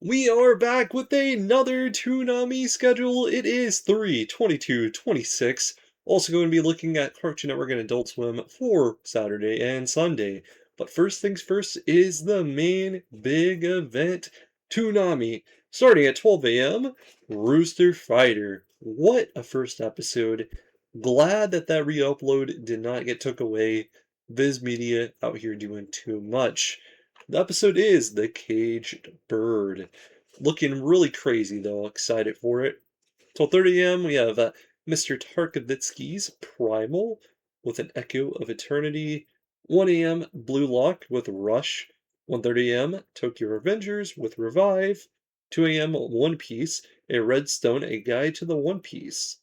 We are back with another Toonami schedule. It is 3/22/26. Also going to be looking at Cartoon Network and Adult Swim for Saturday and Sunday. But first things first is the main big event, Toonami. Starting at 12 a.m., Rooster Fighter. What a first episode. Glad that re-upload did not get took away. Viz Media out here doing too much. The episode is The Caged Bird. Looking really crazy though, excited for it. 12:30 a.m. we have Mr. Tarkovitsky's Primal with an Echo of Eternity. 1 a.m. Blue Lock with Rush. 1:30 a.m. Tokyo Revengers with Revive. 2 a.m. One Piece, a Redstone, a Guide to the One Piece.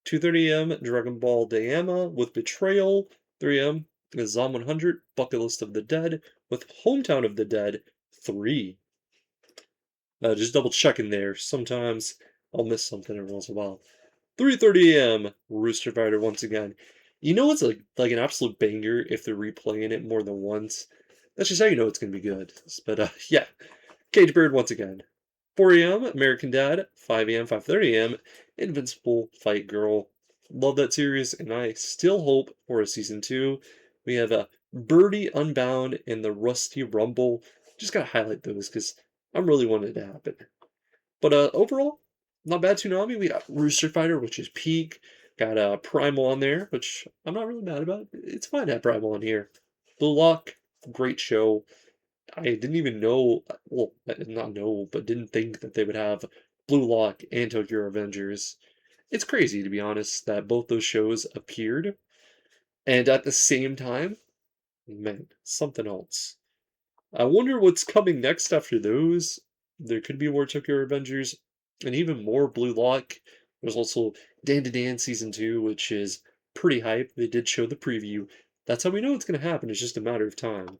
2:30 a.m. Dragon Ball Daima with Betrayal. 3 a.m. Zom 100 Bucket List of the Dead with Hometown of the Dead 3. Just double checking there. Sometimes I'll miss something every once in a while. 3:30 a.m. Rooster Fighter once again. You know it's like an absolute banger if they're replaying it more than once. That's just how you know it's gonna be good. But yeah, Cage Bird once again. 4 a.m. American Dad. 5 a.m. 5:30 a.m. Invincible Fight Girl. Love that series, and I still hope for a season 2. We have Birdie Unbound and the Rusty Rumble. Just gotta highlight those because I'm really wanting it to happen. But overall, not bad Toonami. We got Rooster Fighter, which is peak. Got Primal on there, which I'm not really mad about. It's fine to have Primal on here. Blue Lock, great show. I didn't even know, well, I did not know, but didn't think that they would have Blue Lock and Tokyo Revengers. It's crazy, to be honest, that both those shows appeared, and at the same time, man, something else. I wonder what's coming next after those. There could be more Tokyo Revengers, and even more Blue Lock. There's also Dan to Dan Season 2, which is pretty hype. They did show the preview. That's how we know it's going to happen. It's just a matter of time.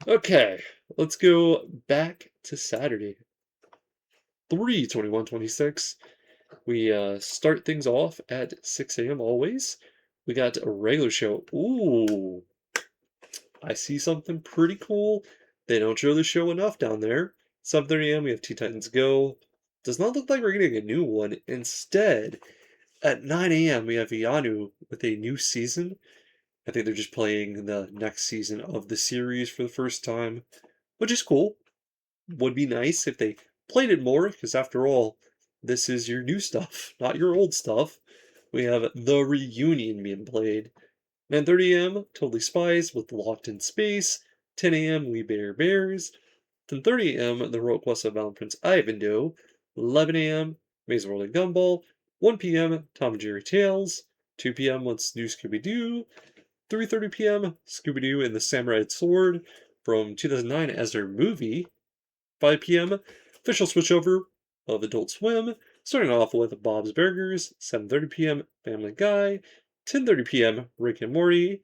Okay, let's go back to Saturday. 3/21/26. We start things off at 6 a.m. always. We got a regular show. Ooh, I see something pretty cool. They don't show the show enough down there. 7:30 a.m. we have Teen Titans Go. Does not look like we're getting a new one. Instead, at 9 a.m. we have Yanu with a new season. I think they're just playing the next season of the series for the first time, which is cool. Would be nice if they played it more, because after all, this is your new stuff, not your old stuff. We have The Reunion being played. 9:30 a.m. Totally Spies with Locked in Space. 10 a.m. We Bear Bears. 10:30 a.m. The Royal Quest of Valiant Prince Ivandoe. 11 a.m. Maze World and Gumball. 1 p.m. Tom and Jerry Tales. 2 p.m. What's New Scooby-Doo. 3:30 p.m. Scooby-Doo and the Samurai Sword from 2009 as their movie. 5 p.m. Official switchover of Adult Swim, starting off with Bob's Burgers. 7:30 p.m. Family Guy. 10:30 p.m. Rick and Morty,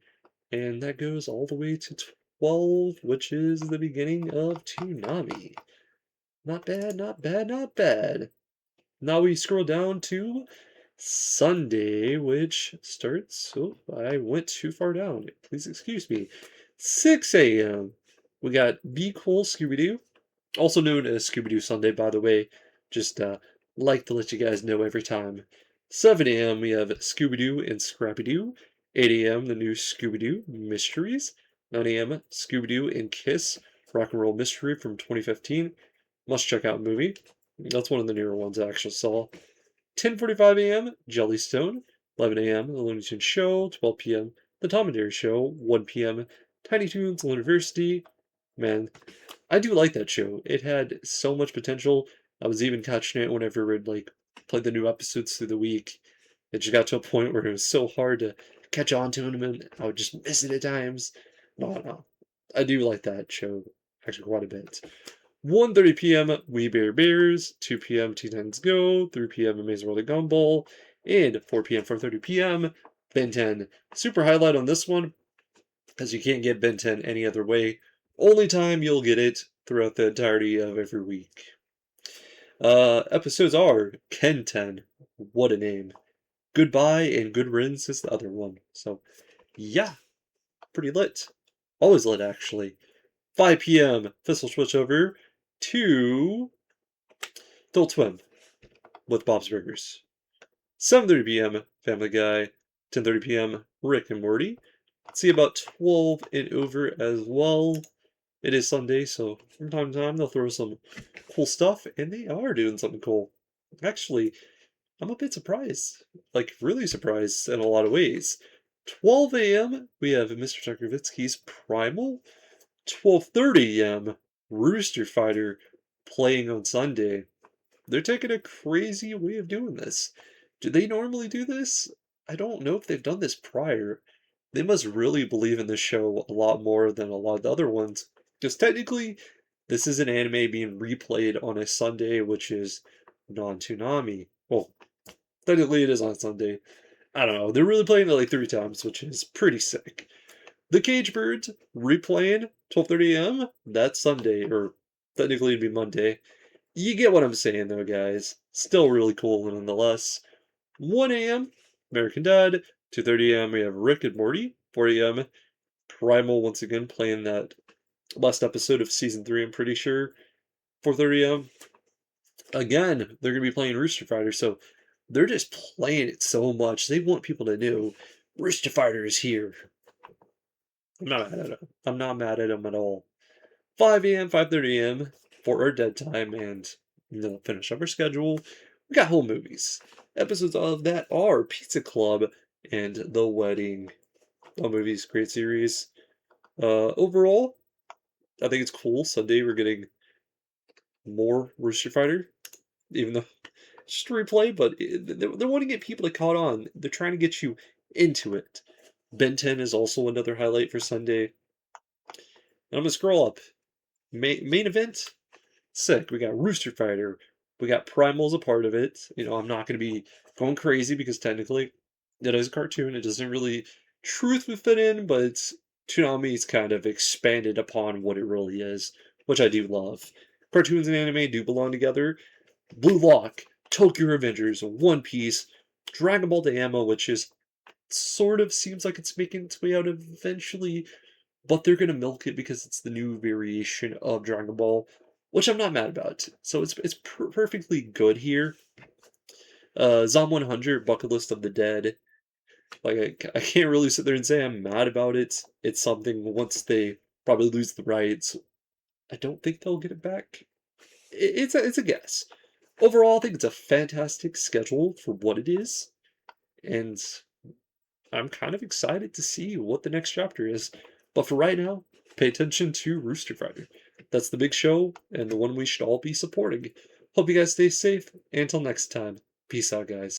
and that goes all the way to 12, which is the beginning of Toonami. Not bad, not bad, not bad. Now we scroll down to Sunday, which starts. Oh, I went too far down. Please excuse me. 6 a.m. We got Be Cool Scooby Doo, also known as Scooby Doo Sunday, by the way. Just like to let you guys know every time. 7 a.m. we have Scooby Doo and Scrappy Doo. 8 a.m. the new Scooby Doo Mysteries. 9 a.m. Scooby Doo and Kiss Rock and Roll Mystery from 2015. Must check out movie. That's one of the newer ones I actually saw. 10:45 a.m. Jellystone. 11 a.m. The Looney Tunes Show. 12 p.m. The Tom and Jerry Show. 1 p.m. Tiny Toons University. Man, I do like that show. It had so much potential. I was even catching it whenever it played the new episodes through the week. It just got to a point where it was so hard to catch on to them, and I would just miss it at times. No, I do like that show actually quite a bit. 1:30 p.m. We Bear Bears, 2 p.m. Teen Titans Go, 3 p.m. Amazing World of Gumball, and 4 p.m. 4:30 p.m. Ben 10. Super highlight on this one, because you can't get Ben 10 any other way. Only time you'll get it throughout the entirety of every week. Episodes are Ken 10. What a name. Goodbye and Good Riddance is the other one. So, yeah, pretty lit. Always lit, actually. 5 p.m. This'll switch over to Adult Swim with Bob's Burgers. 7:30 p.m. Family Guy. 10:30 p.m. Rick and Morty. See about 12 and over as well. It is Sunday, so from time to time they'll throw some cool stuff, and they are doing something cool. Actually, I'm a bit surprised, like really surprised in a lot of ways. 12 a.m. we have Mr. Tarkovitsky's Primal. 12:30 a.m. Rooster Fighter playing on Sunday. They're taking a crazy way of doing this. Do they normally do this? I don't know if they've done this prior. They must really believe in this show a lot more than a lot of the other ones. Because technically, this is an anime being replayed on a Sunday, which is non-Toonami. Well, technically it is on Sunday. I don't know. They're really playing it like 3 times, which is pretty sick. The Cage Birds replaying 12:30 a.m. That's Sunday, or technically it'd be Monday. You get what I'm saying, though, guys. Still really cool nonetheless. 1 a.m. American Dad. 2:30 a.m. we have Rick and Morty. 4 a.m. Primal once again playing that last episode of season 3. I'm pretty sure. 4:30 a.m. Again, they're gonna be playing Rooster Fighter, so they're just playing it so much. They want people to know Rooster Fighter is here. I'm not mad at them. I'm not mad at them at all. 5 a.m., 5:30 a.m. for our dead time, and they'll finish up our schedule. We got whole movies. Episodes of that are Pizza Club and The Wedding. All movies, great series. Overall, I think it's cool. Sunday we're getting more Rooster Fighter, even though it's just a replay, but they're wanting to get people to caught on. They're trying to get you into it. Ben 10 is also another highlight for Sunday. And I'm gonna scroll up. Main event, sick. We got Rooster Fighter. We got Primal as a part of it. You know, I'm not going to be going crazy because technically it is a cartoon. It doesn't really truthfully fit in, but Toonami's kind of expanded upon what it really is, which I do love. Cartoons and anime do belong together. Blue Lock, Tokyo Revengers, One Piece, Dragon Ball Daima, which is sort of seems like it's making its way out eventually, but they're gonna milk it because it's the new variation of Dragon Ball, which I'm not mad about. So it's perfectly good here. Zom 100, Bucket List of the Dead. Like I can't really sit there and say I'm mad about it. It's something once they probably lose the rights, I don't think they'll get it back. It's a guess. Overall, I think it's a fantastic schedule for what it is, and I'm kind of excited to see what the next chapter is. But for right now, pay attention to Rooster Fighter. That's the big show and the one we should all be supporting. Hope you guys stay safe. Until next time, peace out, guys.